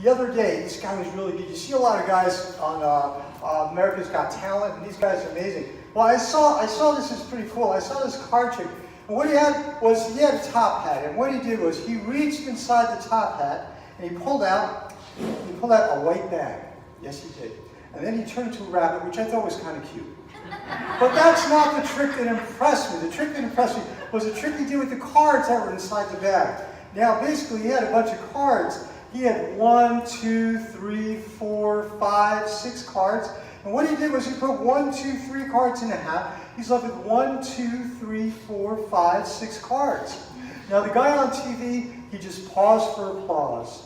the other day, this guy was really good. You see a lot of guys on America's Got Talent, and these guys are amazing. Well, I saw this is pretty cool. I saw this card trick, and what he had was he had a top hat, and what he did was he reached inside the top hat, and he pulled out a white bag. Yes, he did. And then he turned into a rabbit, which I thought was kind of cute. But that's not the trick that impressed me. The trick that impressed me was the trick he did with the cards that were inside the bag. Now, basically, he had a bunch of cards. He had 1, 2, 3, 4, 5, 6 cards. And what he did was he put 1, 2, 3 cards in a hat. He's left with 1, 2, 3, 4, 5, 6 cards. Now, the guy on TV, he just paused for applause.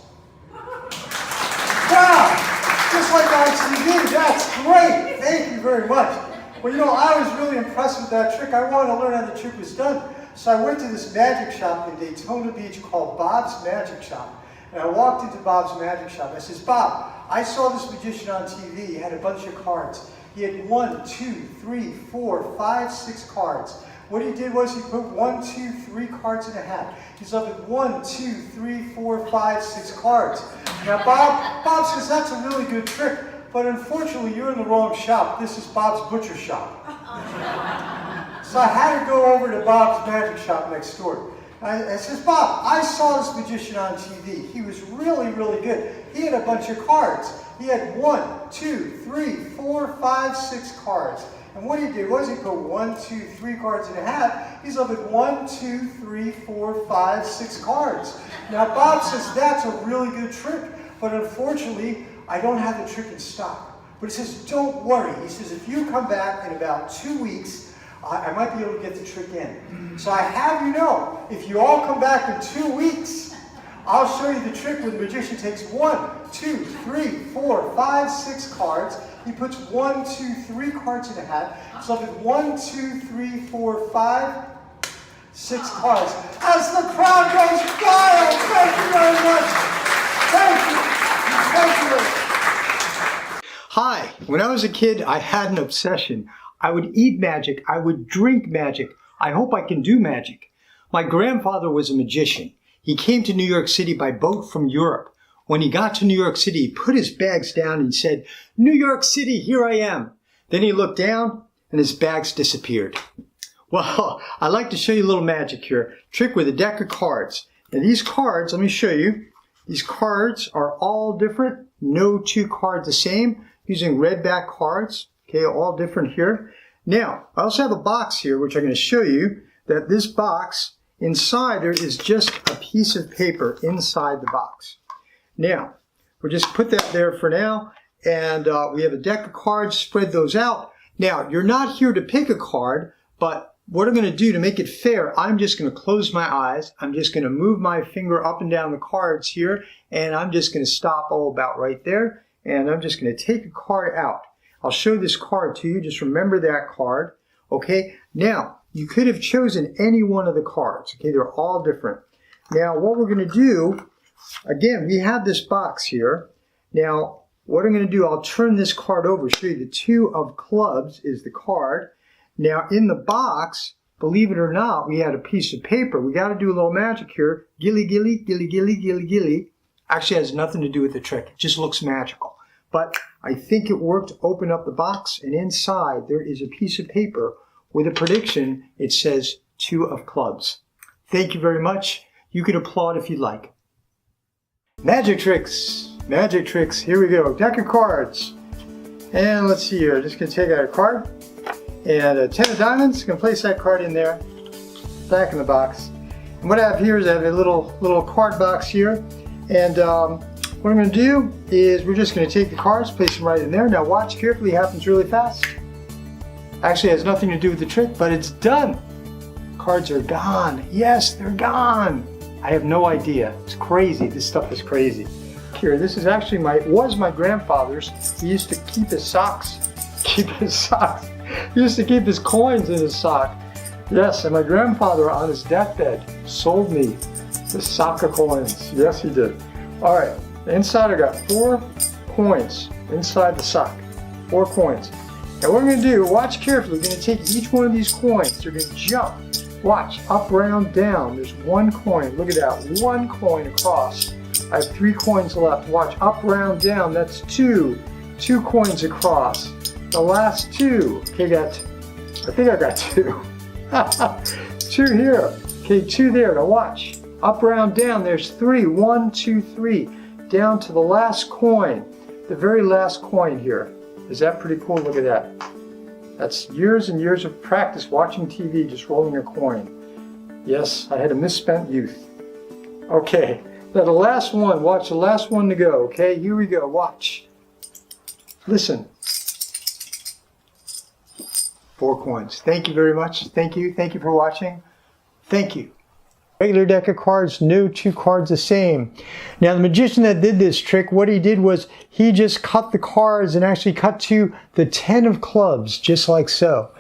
Wow! Just like on TV, that's great! Thank you very much. Well, you know, I was really impressed with that trick. I wanted to learn how the trick was done. So I went to this magic shop in Daytona Beach called Bob's Magic Shop. And I walked into Bob's Magic Shop. I says, Bob, I saw this magician on TV. He had a bunch of cards. He had 1, 2, 3, 4, 5, 6 cards. What he did was he put 1, 2, 3 cards in a hat. He's left with 1, 2, 3, 4, 5, 6 cards. Now Bob says that's a really good trick, but unfortunately you're in the wrong shop. This is Bob's butcher shop. So I had to go over to Bob's magic shop next door. I says, Bob, I saw this magician on TV. He was really, really good. He had a bunch of cards. He had 1, 2, 3, 4, 5, 6 cards. And what he did was he put 1, 2, 3 cards in a hat. He's left with 1, 2, 3, 4, 5, 6 cards. Now Bob says that's a really good trick, but unfortunately I don't have the trick in stock. But he says, don't worry. He says, if you come back in about 2 weeks, I might be able to get the trick in. So I have you know, if you all come back in 2 weeks, I'll show you the trick where the magician takes 1, 2, 3, 4, 5, 6 cards. He puts 1, 2, 3 cards in a hat. So with 1, 2, 3, 4, 5, 6 cards. As the crowd goes wild, thank you very much. Thank you. Thank you. Hi, when I was a kid, I had an obsession. I would eat magic. I would drink magic. I hope I can do magic. My grandfather was a magician. He came to New York City by boat from Europe. When he got to New York City, he put his bags down and said, New York City, here I am. Then he looked down and his bags disappeared. Well, I'd like to show you a little magic here. Trick with a deck of cards. Now these cards, let me show you. These cards are all different. No 2 cards the same. Using red back cards. Okay, all different here. Now, I also have a box here, which I'm going to show you that this box, inside there is just a piece of paper inside the box. Now, we'll just put that there for now, and we have a deck of cards, spread those out. Now, you're not here to pick a card, but what I'm going to do to make it fair, I'm just going to close my eyes, I'm just going to move my finger up and down the cards here, and I'm just going to stop all about right there, and I'm just going to take a card out. I'll show this card to you, just remember that card, okay? Now, you could have chosen any one of the cards, okay? They're all different. Now, what we're going to do, again, we have this box here. Now, what I'm going to do, I'll turn this card over, show you the 2 of clubs is the card. Now, in the box, believe it or not, we had a piece of paper. We got to do a little magic here. Gilly, gilly, gilly, gilly, gilly, gilly. Actually has nothing to do with the trick. It just looks magical. But I think it worked. Open up the box, and inside there is a piece of paper with a prediction. It says 2 of clubs. Thank you very much. You can applaud if you'd like. Magic tricks. Magic tricks. Here we go. Deck of cards. And let's see here. Just going to take out a card. And a 10 of diamonds. Going to place that card in there. Back in the box. And what I have here is I have a little card box here. And what I'm going to do is we're just going to take the cards, place them right in there. Now watch carefully, it happens really fast. Actually, it has nothing to do with the trick, but it's done. Cards are gone. Yes, they're gone. I have no idea. It's crazy. This stuff is crazy. Here, this is actually was my grandfather's. He used to keep his socks. He used to keep his coins in his sock. Yes, and my grandfather on his deathbed sold me the soccer coins. Yes, he did. All right. Inside I got 4 coins inside the sock. 4 coins. Now what I'm going to do, watch carefully, we're going to take each one of these coins, they're going to jump. Watch, up, round, down. There's 1 coin. Look at that, 1 coin across. I have 3 coins left. Watch, up, round, down, that's 2. 2 coins across. The last 2. Okay, I think I got 2. 2 here. Okay, 2 there. Now watch. Up, round, down, there's 3. 1, 2, 3. Down to the last coin. The very last coin here. Is that pretty cool? Look at that. That's years and years of practice watching TV, just rolling a coin. Yes, I had a misspent youth. Okay, now the last one. Watch the last one to go. Okay, here we go. Watch. Listen. 4 coins. Thank you very much. Thank you. Thank you for watching. Thank you. Regular deck of cards, no 2 cards the same. Now the magician that did this trick, what he did was he just cut the cards and actually cut to the 10 of clubs, just like so.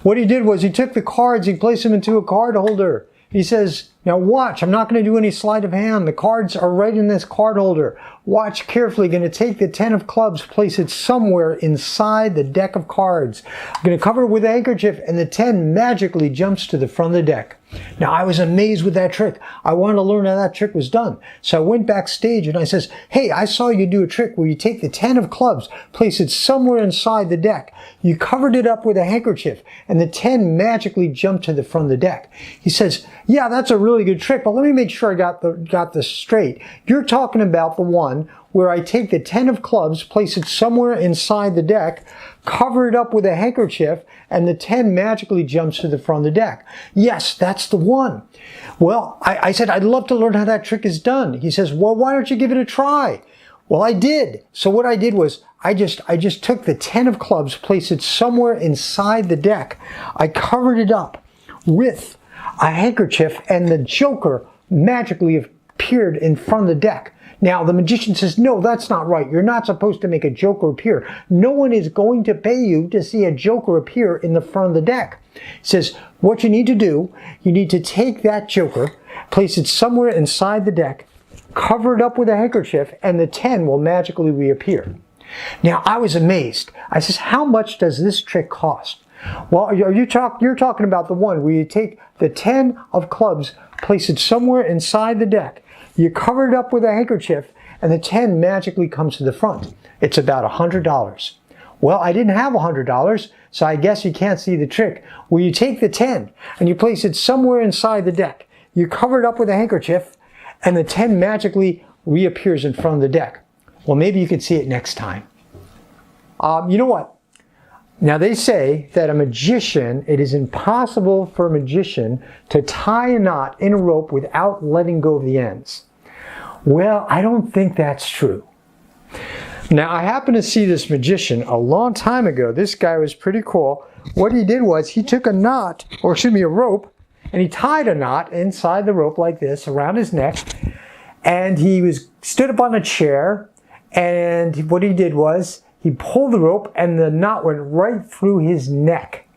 What he did was he took the cards, he placed them into a card holder. He says, now watch, I'm not going to do any sleight of hand. The cards are right in this card holder. Watch carefully. Going to take the 10 of clubs, place it somewhere inside the deck of cards. I'm going to cover it with a handkerchief, and the 10 magically jumps to the front of the deck. Now, I was amazed with that trick. I wanted to learn how that trick was done. So I went backstage and I says, hey, I saw you do a trick where you take the 10 of clubs, place it somewhere inside the deck. You covered it up with a handkerchief, and the 10 magically jumped to the front of the deck. He says, yeah, that's a really good trick, but let me make sure I got this straight. You're talking about the one where I take the 10 of clubs, place it somewhere inside the deck, cover it up with a handkerchief, and the 10 magically jumps to the front of the deck. Yes, that's the one. Well, I said, I'd love to learn how that trick is done. He says, well, why don't you give it a try? Well, I did. So what I did was I just took the 10 of clubs, placed it somewhere inside the deck. I covered it up with a handkerchief, and the joker magically appeared in front of the deck. Now, the magician says, no, that's not right. You're not supposed to make a joker appear. No one is going to pay you to see a joker appear in the front of the deck. He says, what you need to do, you need to take that joker, place it somewhere inside the deck, cover it up with a handkerchief, and the 10 will magically reappear. Now, I was amazed. I says, how much does this trick cost? Well, you're talking about the one where you take the 10 of clubs, place it somewhere inside the deck, you cover it up with a handkerchief, and the 10 magically comes to the front. It's about $100. Well, I didn't have $100, so I guess you can't see the trick. Where you take the 10 and you place it somewhere inside the deck, you cover it up with a handkerchief, and the 10 magically reappears in front of the deck. Well, maybe you could see it next time. You know what? Now they say that a magician, it is impossible for a magician to tie a knot in a rope without letting go of the ends. Well, I don't think that's true. Now I happened to see this magician a long time ago. This guy was pretty cool. What he did was he took a knot, or excuse me, a rope, and he tied a knot inside the rope like this around his neck, and he stood up on a chair, and what he did was he pulled the rope and the knot went right through his neck.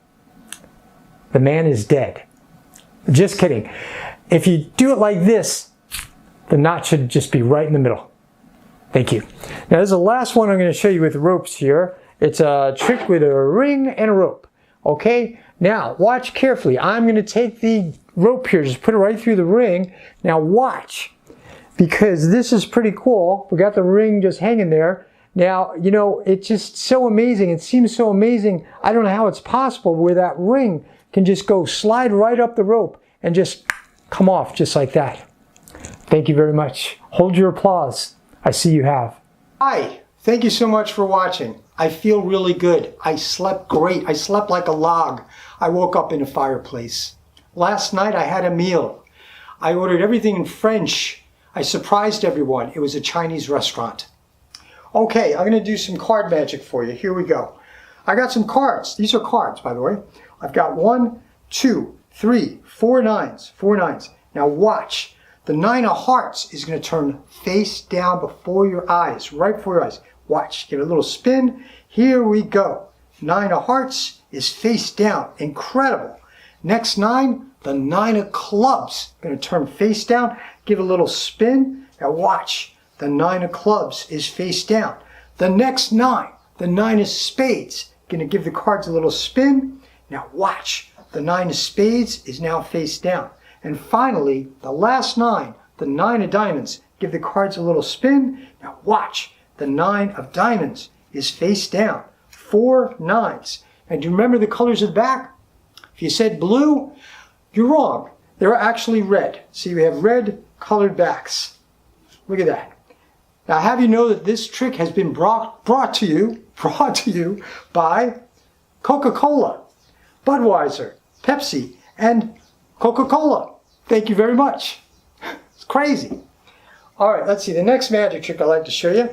The man is dead. Just kidding. If you do it like this, the knot should just be right in the middle. Thank you. Now this is the last one I'm going to show you with ropes here. It's a trick with a ring and a rope. Okay? Now watch carefully. I'm going to take the rope here, just put it right through the ring. Now watch. Because this is pretty cool. We got the ring just hanging there. Now, you know, it's just so amazing. It seems so amazing. I don't know how it's possible where that ring can just go slide right up the rope and just come off just like that. Thank you very much. Hold your applause. I see you have. Hi. Thank you so much for watching. I feel really good. I slept great. I slept like a log. I woke up in a fireplace. Last night I had a meal. I ordered everything in French. I surprised everyone. It was a Chinese restaurant. Okay, I'm going to do some card magic for you. Here we go. I got some cards. These are cards, by the way. I've got 1, 2, 3, 4 nines. 4 nines. Now watch. The 9 of hearts is going to turn face down before your eyes, right before your eyes. Watch. Give it a little spin. Here we go. 9 of hearts is face down. Incredible. Next 9, the 9 of clubs. Going to turn face down. Give it a little spin. Now watch. The 9 of clubs is face down. The next 9, the 9 of spades. Going to give the cards a little spin. Now watch. The 9 of spades is now face down. And finally, the last 9, the 9 of diamonds. Give the cards a little spin. Now watch. The 9 of diamonds is face down. 4 9s. And do you remember the colors of the back? If you said blue, you're wrong. They're actually red. See, we have red colored backs. Look at that. Now, have you know that this trick has been brought to you by Coca-Cola, Budweiser, Pepsi, and Coca-Cola. Thank you very much. It's crazy. All right, let's see. The next magic trick I'd like to show you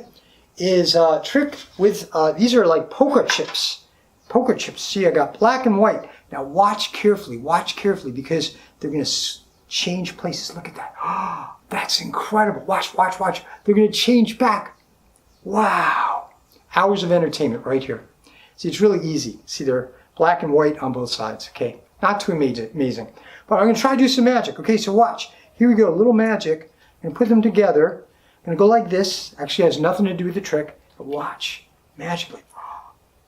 is a trick with, these are like poker chips. Poker chips. See, I got black and white. Now watch carefully because they're going to change places. Look at that. Oh, that's incredible. Watch. They're going to change back. Wow. Hours of entertainment right here. See, it's really easy. See, they're black and white on both sides. Okay, not too amazing. But I'm going to try to do some magic. Okay, so watch. Here we go, a little magic. I'm going to put them together. I'm going to go like this. Actually has nothing to do with the trick. But watch. Magically.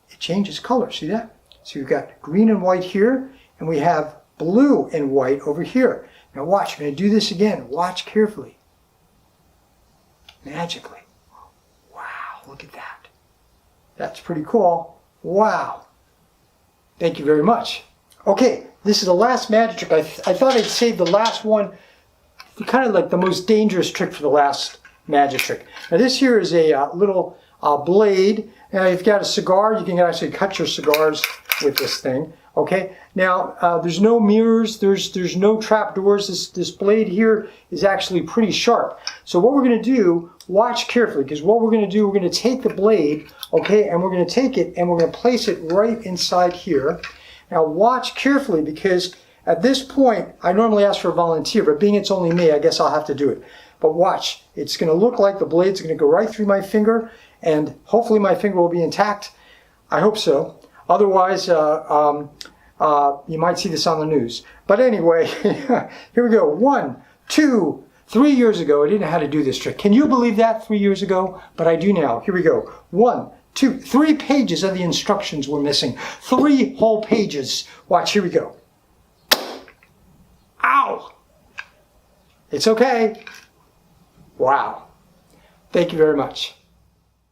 It changes color. See that? So you've got green and white here. And we have blue and white over here. Now watch. I'm going to do this again. Watch carefully. Magically. Wow. Look at that. That's pretty cool. Wow. Thank you very much. Okay. This is the last magic trick. I thought I'd save the last one. Kind of like the most dangerous trick for the last magic trick. Now this here is a little blade. Now if you've got a cigar, you can actually cut your cigars with this thing. Okay. Now there's no mirrors. There's no trap doors. This blade here is actually pretty sharp. So what we're going to do, watch carefully, because what we're going to do, we're going to take the blade, okay, and we're going to take it and we're going to place it right inside here. Now watch carefully, because at this point, I normally ask for a volunteer, but being it's only me, I guess I'll have to do it. But watch, it's going to look like the blade's going to go right through my finger, and hopefully my finger will be intact. I hope so. Otherwise, you might see this on the news. But anyway, here we go. 1, 2, 3 years ago, I didn't know how to do this trick. Can you believe that 3 years ago? But I do now. Here we go. 1, 2, 3 pages of the instructions were missing. 3 whole pages. Watch, here we go. Ow! It's okay. Wow. Thank you very much.